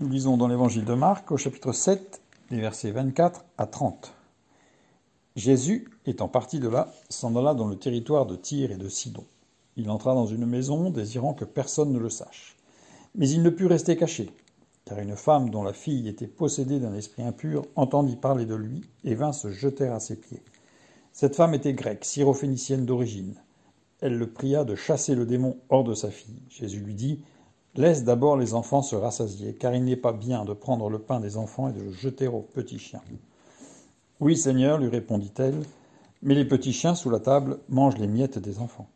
Nous lisons dans l'évangile de Marc, au chapitre 7, les versets 24 à 30. Jésus, étant parti de là, s'en alla dans le territoire de Tyr et de Sidon. Il entra dans une maison, désirant que personne ne le sache. Mais il ne put rester caché, car une femme dont la fille était possédée d'un esprit impur entendit parler de lui et vint se jeter à ses pieds. Cette femme était grecque, syrophénicienne d'origine. Elle le pria de chasser le démon hors de sa fille. Jésus lui dit « Laisse d'abord les enfants se rassasier, car il n'est pas bien de prendre le pain des enfants et de le jeter aux petits chiens. » « Oui, Seigneur, lui répondit-elle, mais les petits chiens sous la table mangent les miettes des enfants. »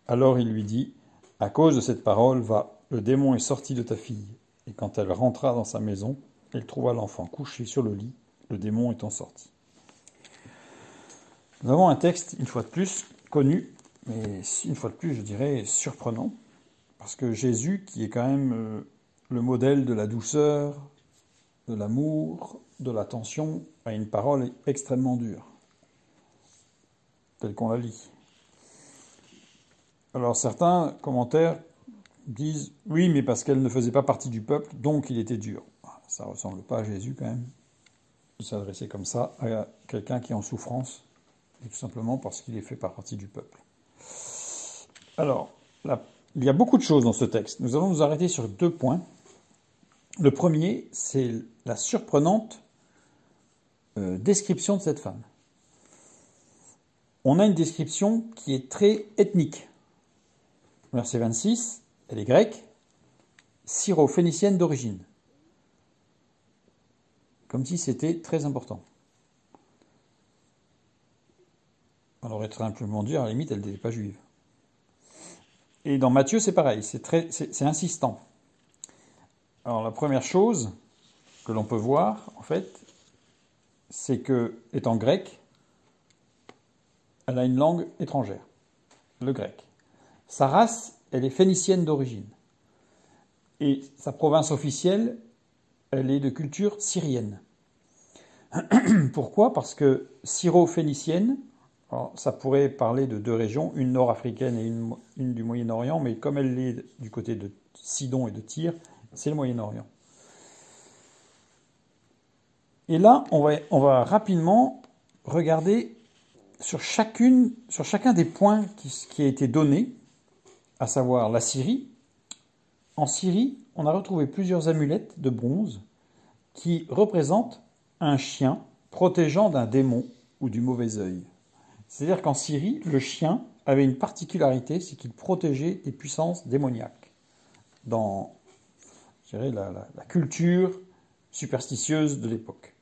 Alors il lui dit « À cause de cette parole, va, le démon est sorti de ta fille. » Et quand elle rentra dans sa maison, elle trouva l'enfant couché sur le lit, le démon étant sorti. Nous avons un texte, une fois de plus, connu, mais une fois de plus, je dirais, surprenant, parce que Jésus, qui est quand même le modèle de la douceur, de l'amour, de l'attention, a une parole extrêmement dure, telle qu'on la lit. Alors certains commentaires disent « Oui, mais parce qu'elle ne faisait pas partie du peuple, donc il était dur. » Ça ne ressemble pas à Jésus quand même. Il s'adressait comme ça à quelqu'un qui est en souffrance, et tout simplement parce qu'il est fait par partie du peuple. Alors, il y a beaucoup de choses dans ce texte. Nous allons nous arrêter sur 2 points. Le premier, c'est la surprenante description de cette femme. On a une description qui est très ethnique. Verset 26, elle est grecque, syrophénicienne d'origine. Comme si c'était très important. On aurait très simplement dit, à la limite, elle n'était pas juive. Et dans Matthieu, c'est pareil, c'est insistant. Alors la première chose que l'on peut voir, en fait, c'est que, étant grecque, elle a une langue étrangère, le grec. Sa race, elle est phénicienne d'origine. Et sa province officielle, elle est de culture syrienne. Pourquoi ? Parce que syro-phénicienne, ça pourrait parler de 2 régions, une nord-africaine et une du Moyen-Orient, mais comme elle est du côté de Sidon et de Tyr, c'est le Moyen-Orient. Et là, on va rapidement regarder sur chacun des points qui a été donné, à savoir la Syrie. En Syrie, on a retrouvé plusieurs amulettes de bronze qui représentent un chien protégeant d'un démon ou du mauvais œil. C'est-à-dire qu'en Syrie, le chien avait une particularité, c'est qu'il protégeait des puissances démoniaques. Dans, je dirais, la culture superstitieuse de l'époque.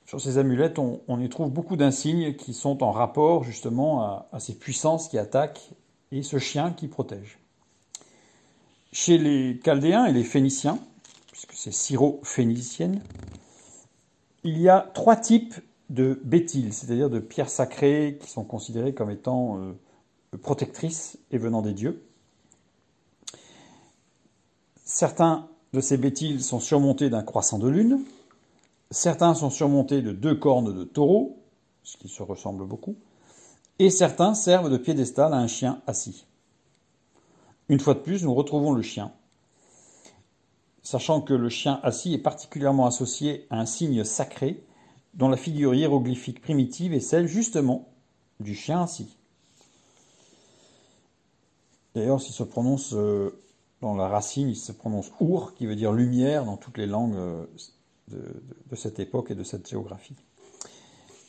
Sur ces amulettes, on y trouve beaucoup d'insignes qui sont en rapport justement à ces puissances qui attaquent et ce chien qui protège. Chez les Chaldéens et les Phéniciens, puisque c'est syro-phénicienne, il y a 3 types de bétiles, c'est-à-dire de pierres sacrées qui sont considérées comme étant protectrices et venant des dieux. Certains de ces bétiles sont surmontés d'un croissant de lune, certains sont surmontés de 2 cornes de taureau, ce qui se ressemble beaucoup, et certains servent de piédestal à un chien assis. Une fois de plus, nous retrouvons le chien, sachant que le chien assis est particulièrement associé à un signe sacré dont la figure hiéroglyphique primitive est celle justement du chien assis. D'ailleurs, s'il se prononce dans la racine, il se prononce Our, qui veut dire lumière dans toutes les langues de cette époque et de cette géographie.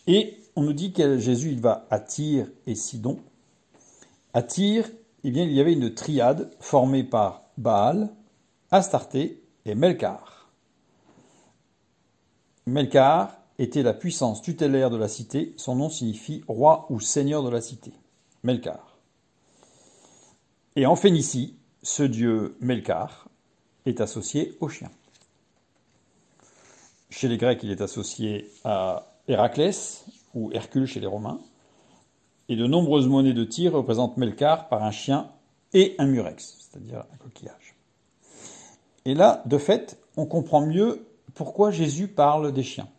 Et on nous dit que Jésus il va à Tyr et Sidon. À Tyr, eh bien, il y avait une triade formée par Baal, Astarté et Melkar. Melkar était la puissance tutélaire de la cité. Son nom signifie roi ou seigneur de la cité. Melkar. Et en Phénicie, ce dieu Melkar est associé au chien. Chez les Grecs, il est associé à Héraclès, ou Hercule chez les Romains. Et de nombreuses monnaies de Tyr représentent Melkar par un chien et un murex, c'est-à-dire un coquillage. Et là, de fait, on comprend mieux pourquoi Jésus parle des chiens.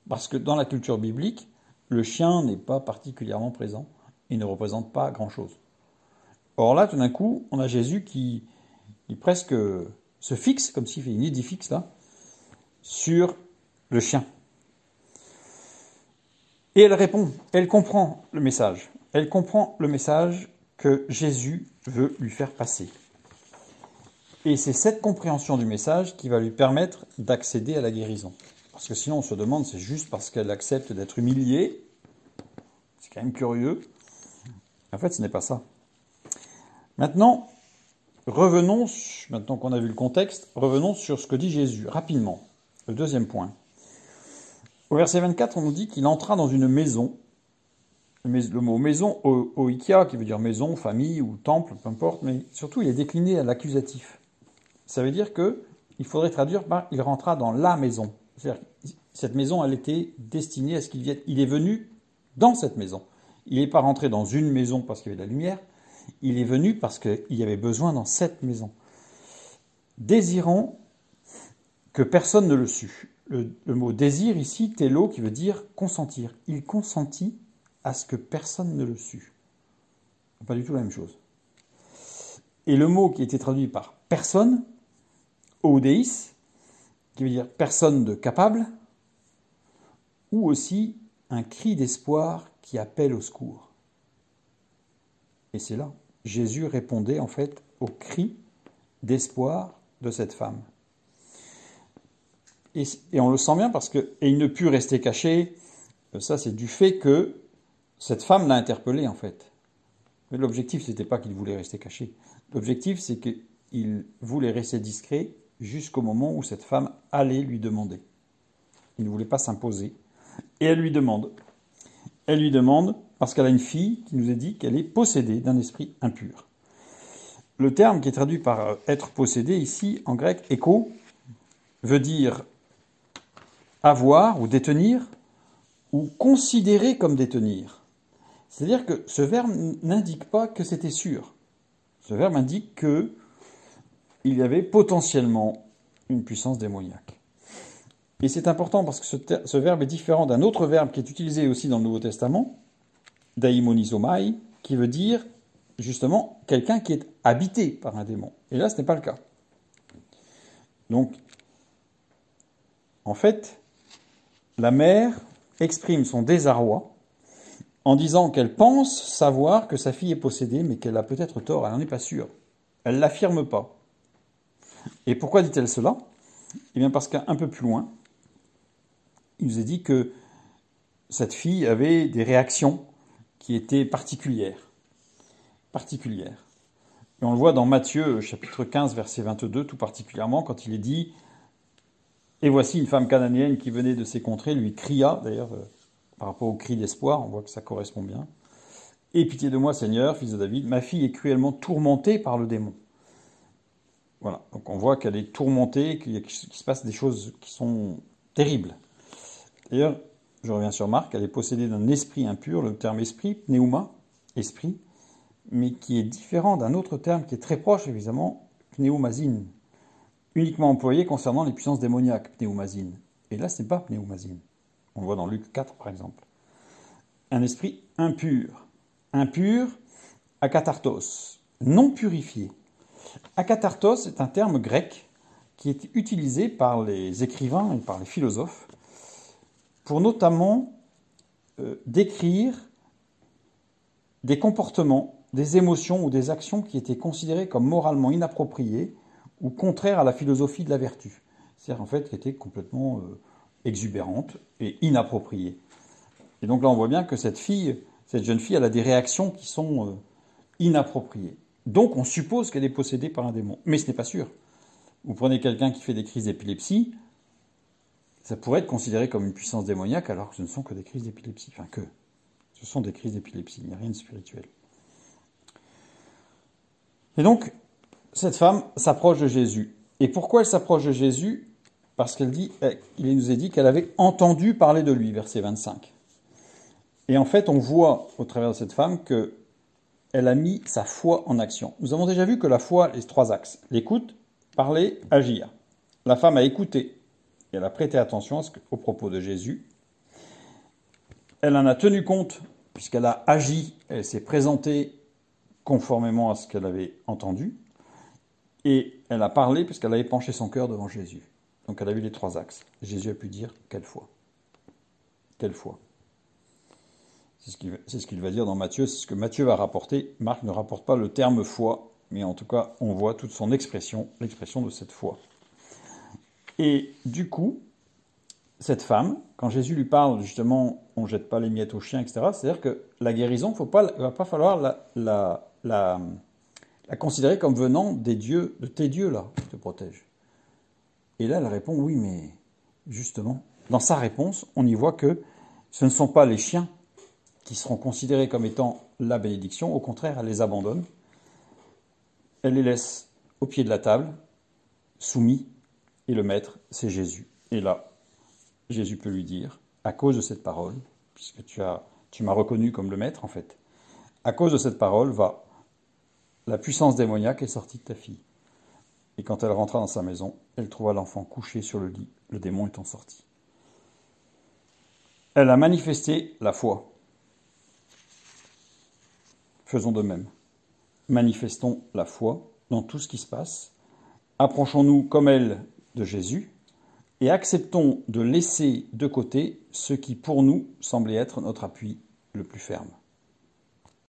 Parce que dans la culture biblique, le chien n'est pas particulièrement présent et ne représente pas grand-chose. Or là, tout d'un coup, on a Jésus qui Il presque se fixe, comme s'il fait une idée fixe là, sur le chien. Et elle répond, elle comprend le message. Elle comprend le message que Jésus veut lui faire passer. Et c'est cette compréhension du message qui va lui permettre d'accéder à la guérison. Parce que sinon on se demande, c'est juste parce qu'elle accepte d'être humiliée. C'est quand même curieux. En fait, ce n'est pas ça. Maintenant qu'on a vu le contexte, revenons sur ce que dit Jésus, rapidement. Le deuxième point. Au verset 24, on nous dit qu'il entra dans une maison. Le mot maison, oikia, qui veut dire maison, famille ou temple, peu importe, mais surtout il est décliné à l'accusatif. Ça veut dire qu'il faudrait traduire par il rentra dans la maison. C'est-à-dire cette maison, elle était destinée à ce qu'il vienne. Il est venu dans cette maison. Il n'est pas rentré dans une maison parce qu'il y avait de la lumière. Il est venu parce qu'il y avait besoin dans cette maison. Désirant que personne ne le sût. Le mot désir ici, télo, qui veut dire consentir. Il consentit à ce que personne ne le sût. Pas du tout la même chose. Et le mot qui a été traduit par personne, oudeis, qui veut dire personne de capable, ou aussi un cri d'espoir qui appelle au secours. Et c'est là, Jésus répondait en fait au cri d'espoir de cette femme. Et on le sent bien parce que, et il ne put rester caché, ça c'est du fait que cette femme l'a interpellé en fait. Mais l'objectif c'était pas qu'il voulait rester caché. L'objectif c'est qu'il voulait rester discret jusqu'au moment où cette femme allait lui demander. Il ne voulait pas s'imposer. Et elle lui demande. Elle lui demande parce qu'elle a une fille qui nous est dit qu'elle est possédée d'un esprit impur. Le terme qui est traduit par être possédé ici en grec, écho, veut dire avoir ou détenir ou considérer comme détenir. C'est-à-dire que ce verbe n'indique pas que c'était sûr. Ce verbe indique qu'il y avait potentiellement une puissance démoniaque. Et c'est important parce que ce verbe est différent d'un autre verbe qui est utilisé aussi dans le Nouveau Testament, daimonisomai, qui veut dire justement quelqu'un qui est habité par un démon. Et là, ce n'est pas le cas. Donc, en fait, la mère exprime son désarroi en disant qu'elle pense savoir que sa fille est possédée, mais qu'elle a peut-être tort, elle n'en est pas sûre. Elle ne l'affirme pas. Et pourquoi dit-elle cela ? Eh bien parce qu'un peu plus loin, il nous est dit que cette fille avait des réactions qui étaient particulières. Et on le voit dans Matthieu, chapitre 15, verset 22, tout particulièrement, quand il est dit « Et voici une femme cananéenne qui venait de ces contrées, lui cria, d'ailleurs, par rapport au cri d'espoir, on voit que ça correspond bien, « Aie pitié de moi, Seigneur, fils de David, ma fille est cruellement tourmentée par le démon. » Voilà, donc on voit qu'elle est tourmentée, qu'il se passe des choses qui sont terribles. D'ailleurs, je reviens sur Marc, elle est possédée d'un esprit impur, le terme esprit, pneuma, esprit, mais qui est différent d'un autre terme qui est très proche, évidemment, pneumazine, uniquement employé concernant les puissances démoniaques, pneumazine. Et là, ce n'est pas pneumazine. On le voit dans Luc 4, par exemple. Un esprit impur. Impur, akathartos, non purifié. Akathartos est un terme grec qui est utilisé par les écrivains et par les philosophes pour notamment décrire des comportements, des émotions ou des actions qui étaient considérées comme moralement inappropriées ou contraires à la philosophie de la vertu. C'est-à-dire en fait qui étaient complètement exubérantes et inappropriées. Et donc là on voit bien que cette jeune fille, elle a des réactions qui sont inappropriées. Donc on suppose qu'elle est possédée par un démon. Mais ce n'est pas sûr. Vous prenez quelqu'un qui fait des crises d'épilepsie, ça pourrait être considéré comme une puissance démoniaque alors que ce ne sont que des crises d'épilepsie. Enfin que. Ce sont des crises d'épilepsie, il n'y a rien de spirituel. Et donc, cette femme s'approche de Jésus. Et pourquoi elle s'approche de Jésus ? Parce qu'il nous est dit qu'elle avait entendu parler de lui, verset 25. Et en fait, on voit au travers de cette femme qu'elle a mis sa foi en action. Nous avons déjà vu que la foi, les trois axes. L'écoute, parler, agir. La femme a écouté et elle a prêté attention aux propos de Jésus. Elle en a tenu compte puisqu'elle a agi, elle s'est présentée conformément à ce qu'elle avait entendu. Et elle a parlé puisqu'elle a épanché son cœur devant Jésus. Donc elle a vu les 3 axes. Jésus a pu dire, quelle foi. Quelle foi. C'est ce qu'il va dire dans Matthieu, c'est ce que Matthieu va rapporter. Marc ne rapporte pas le terme foi, mais en tout cas, on voit toute son expression, l'expression de cette foi. Et du coup, cette femme, quand Jésus lui parle justement, on ne jette pas les miettes aux chiens, etc., c'est-à-dire que la guérison, il ne va pas falloir la considérer comme venant des dieux, de tes dieux là, qui te protègent. Et là, elle répond, oui, mais justement, dans sa réponse, on y voit que ce ne sont pas les chiens qui seront considérés comme étant la bénédiction, au contraire, elle les abandonne, elle les laisse au pied de la table, soumis, et le maître, c'est Jésus. Et là, Jésus peut lui dire, à cause de cette parole, puisque tu m'as reconnu comme le maître en fait, à cause de cette parole, la puissance démoniaque est sortie de ta fille. Et quand elle rentra dans sa maison, elle trouva l'enfant couché sur le lit, le démon étant sorti. Elle a manifesté la foi. Faisons de même. Manifestons la foi dans tout ce qui se passe. Approchons-nous comme elle de Jésus et acceptons de laisser de côté ce qui pour nous semblait être notre appui le plus ferme.